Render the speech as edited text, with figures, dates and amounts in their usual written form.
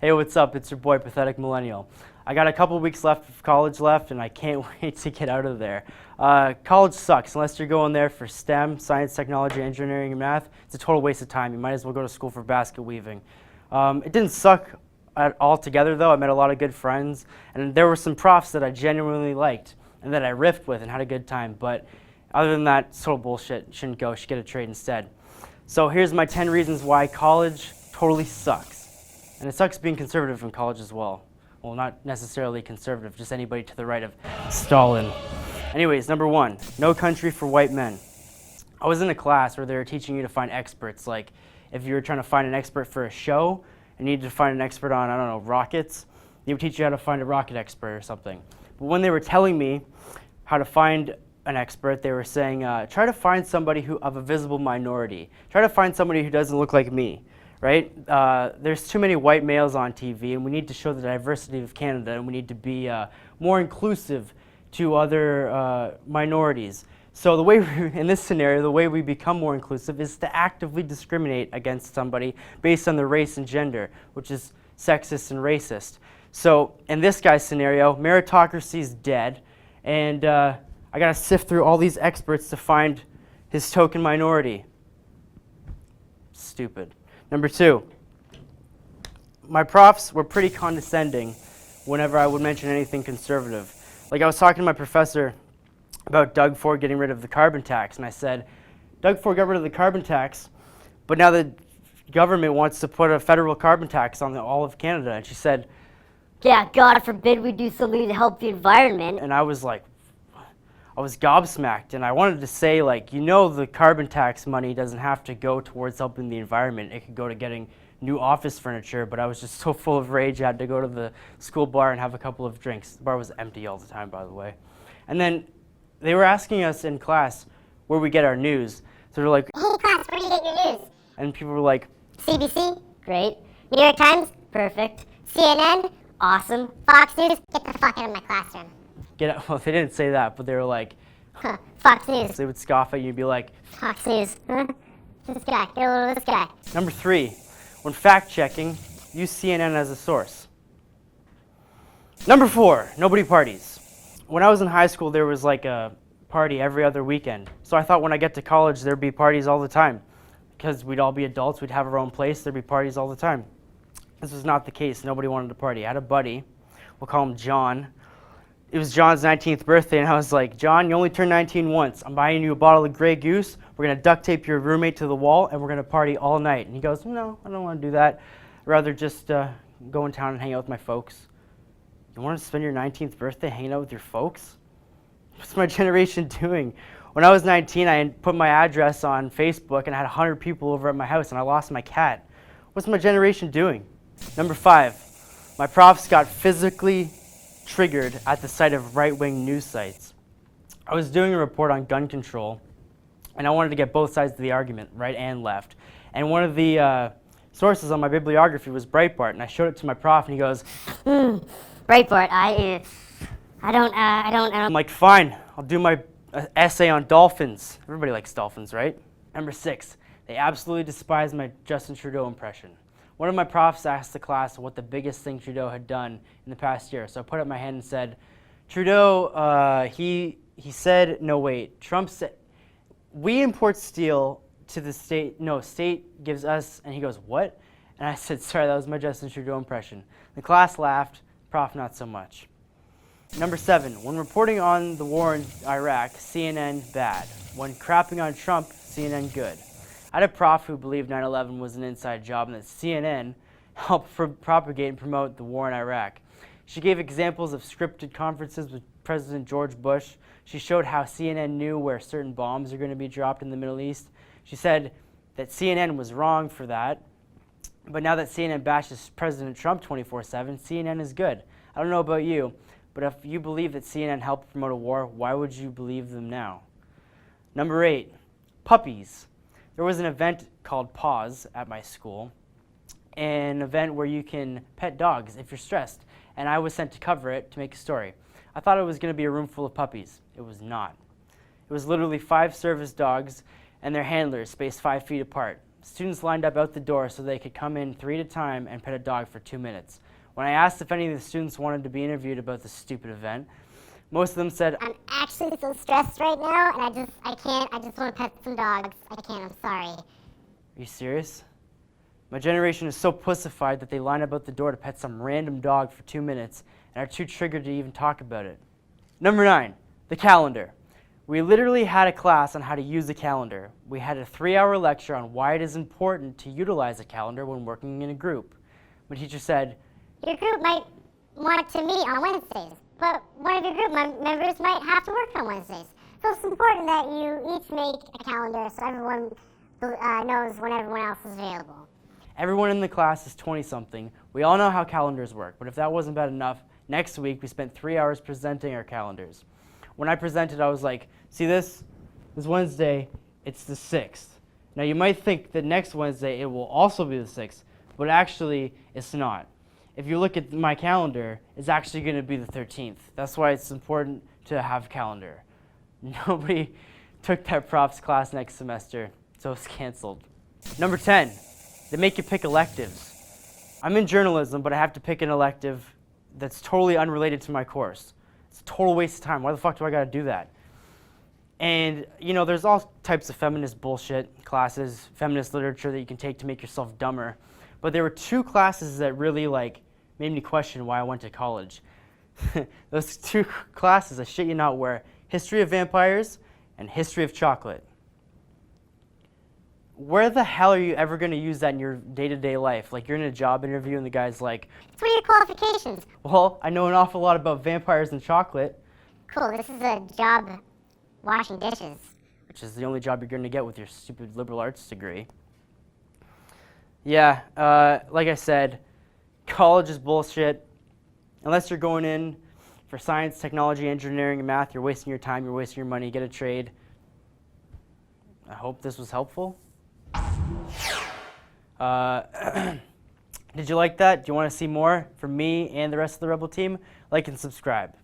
Hey, what's up? It's your boy, Pathetic Millennial. I got a couple weeks left of college left, and I can't wait to get out of there. College sucks unless you're going there for STEM, science, technology, engineering, and math. It's a total waste of time. You might as well go to school for basket weaving. It didn't suck altogether, though. I met a lot of good friends, and there were some profs that I genuinely liked and that I riffed with and had a good time. But other than that, it's total bullshit. Shouldn't go. Should get a trade instead. So here's my 10 reasons why college totally sucks. And it sucks being conservative in college as well. Well, not necessarily conservative, just anybody to the right of Stalin. Anyways, number 1, no country for white men. I was in a class where they were teaching you to find experts. Like, if you were trying to find an expert for a show and you needed to find an expert on, I don't know, rockets, they would teach you how to find a rocket expert or something. But when they were telling me how to find an expert, they were saying, try to find somebody of a visible minority. Try to find somebody who doesn't look like me. Right? There's too many white males on TV, and we need to show the diversity of Canada, and we need to be more inclusive to other minorities. So the way in this scenario, the way we become more inclusive is to actively discriminate against somebody based on their race and gender, which is sexist and racist. So in this guy's scenario, meritocracy is dead, and I gotta sift through all these experts to find his token minority. Stupid. Number 2, my profs were pretty condescending whenever I would mention anything conservative. Like, I was talking to my professor about Doug Ford getting rid of the carbon tax, and I said, Doug Ford got rid of the carbon tax, but now the government wants to put a federal carbon tax on all of Canada. And she said, yeah, God forbid we do something to help the environment. And I was like, I was gobsmacked, and I wanted to say, like, you know, the carbon tax money doesn't have to go towards helping the environment. It could go to getting new office furniture, but I was just so full of rage I had to go to the school bar and have a couple of drinks. The bar was empty all the time, by the way. And then they were asking us in class where we get our news. So they're like, hey class, where do you get your news? And people were like, CBC, great. New York Times, perfect. CNN, awesome. Fox News, get the fuck out of my classroom. Well, they didn't say that, but they were like, huh, Fox News. They would scoff at you and be like, Fox News, huh? This guy, get a load of this guy. Number 3, when fact-checking, use CNN as a source. Number 4, nobody parties. When I was in high school, there was like a party every other weekend. So I thought when I get to college, there'd be parties all the time. Because we'd all be adults, we'd have our own place, there'd be parties all the time. This was not the case. Nobody wanted to party. I had a buddy, we'll call him John. It was John's 19th birthday, and I was like, John, you only turned 19 once. I'm buying you a bottle of Grey Goose. We're going to duct tape your roommate to the wall, and we're going to party all night. And he goes, no, I don't want to do that. I'd rather just go in town and hang out with my folks. You want to spend your 19th birthday hanging out with your folks? What's my generation doing? When I was 19, I put my address on Facebook, and I had 100 people over at my house, and I lost my cat. What's my generation doing? Number 5, my profs got physically triggered at the sight of right-wing news sites. I was doing a report on gun control, and I wanted to get both sides of the argument, right and left. And one of the sources on my bibliography was Breitbart, and I showed it to my prof, and he goes, Breitbart, I don't. I'm like, fine, I'll do my essay on dolphins. Everybody likes dolphins, right? Number 6, they absolutely despise my Justin Trudeau impression. One of my profs asked the class what the biggest thing Trudeau had done in the past year. So I put up my hand and said, Trudeau, he said, no wait, Trump said, we import steel to the state, no, state gives us, and he goes, what? And I said, sorry, that was my Justin Trudeau impression. The class laughed, prof not so much. Number 7, when reporting on the war in Iraq, CNN bad. When crapping on Trump, CNN good. I had a prof who believed 9/11 was an inside job and that CNN helped propagate and promote the war in Iraq. She gave examples of scripted conferences with President George Bush. She showed how CNN knew where certain bombs are going to be dropped in the Middle East. She said that CNN was wrong for that, but now that CNN bashes President Trump 24/7, CNN is good. I don't know about you, but if you believe that CNN helped promote a war, why would you believe them now? Number 8, puppies. There was an event called Pause at my school, an event where you can pet dogs if you're stressed, and I was sent to cover it to make a story. I thought it was going to be a room full of puppies. It was not. It was literally 5 service dogs and their handlers spaced 5 feet apart. Students lined up out the door so they could come in 3 at a time and pet a dog for 2 minutes. When I asked if any of the students wanted to be interviewed about this stupid event, most of them said, I'm actually so stressed right now, and I can't. I just want to pet some dogs. I can't. I'm sorry. "Are you serious? My generation is so pussified that they line up out the door to pet some random dog for 2 minutes and are too triggered to even talk about it." Number 9, the calendar. We literally had a class on how to use a calendar. We had a 3-hour lecture on why it is important to utilize a calendar when working in a group. My teacher said, Your group might want to meet on Wednesdays, but one of your group members might have to work on Wednesdays. So it's important that you each make a calendar so everyone knows when everyone else is available. everyone in the class is 20-something. We all know how calendars work, but if that wasn't bad enough, next week we spent 3 hours presenting our calendars. When I presented, I was like, see this? This Wednesday, it's the 6th. Now you might think that next Wednesday it will also be the 6th, but actually it's not. If you look at my calendar, it's actually going to be the 13th. That's why it's important to have a calendar. Nobody took that props class next semester, so it's canceled. Number 10, they make you pick electives. I'm in journalism, but I have to pick an elective that's totally unrelated to my course. It's a total waste of time. Why the fuck do I gotta do that? And, you know, there's all types of feminist bullshit classes, feminist literature that you can take to make yourself dumber. But there were 2 classes that really, made me question why I went to college. Those 2 classes, I shit you not, were History of Vampires and History of Chocolate. Where the hell are you ever going to use that in your day-to-day life? Like, you're in a job interview and the guy's like, So what are your qualifications? well, I know an awful lot about vampires and chocolate. Cool, this is a job washing dishes. Which is the only job you're going to get with your stupid liberal arts degree. Yeah, like I said, college is bullshit. Unless you're going in for science, technology, engineering, and math, you're wasting your time, you're wasting your money, get a trade. I hope this was helpful. Did you like that? Do you want to see more from me and the rest of the Rebel team? Like and subscribe.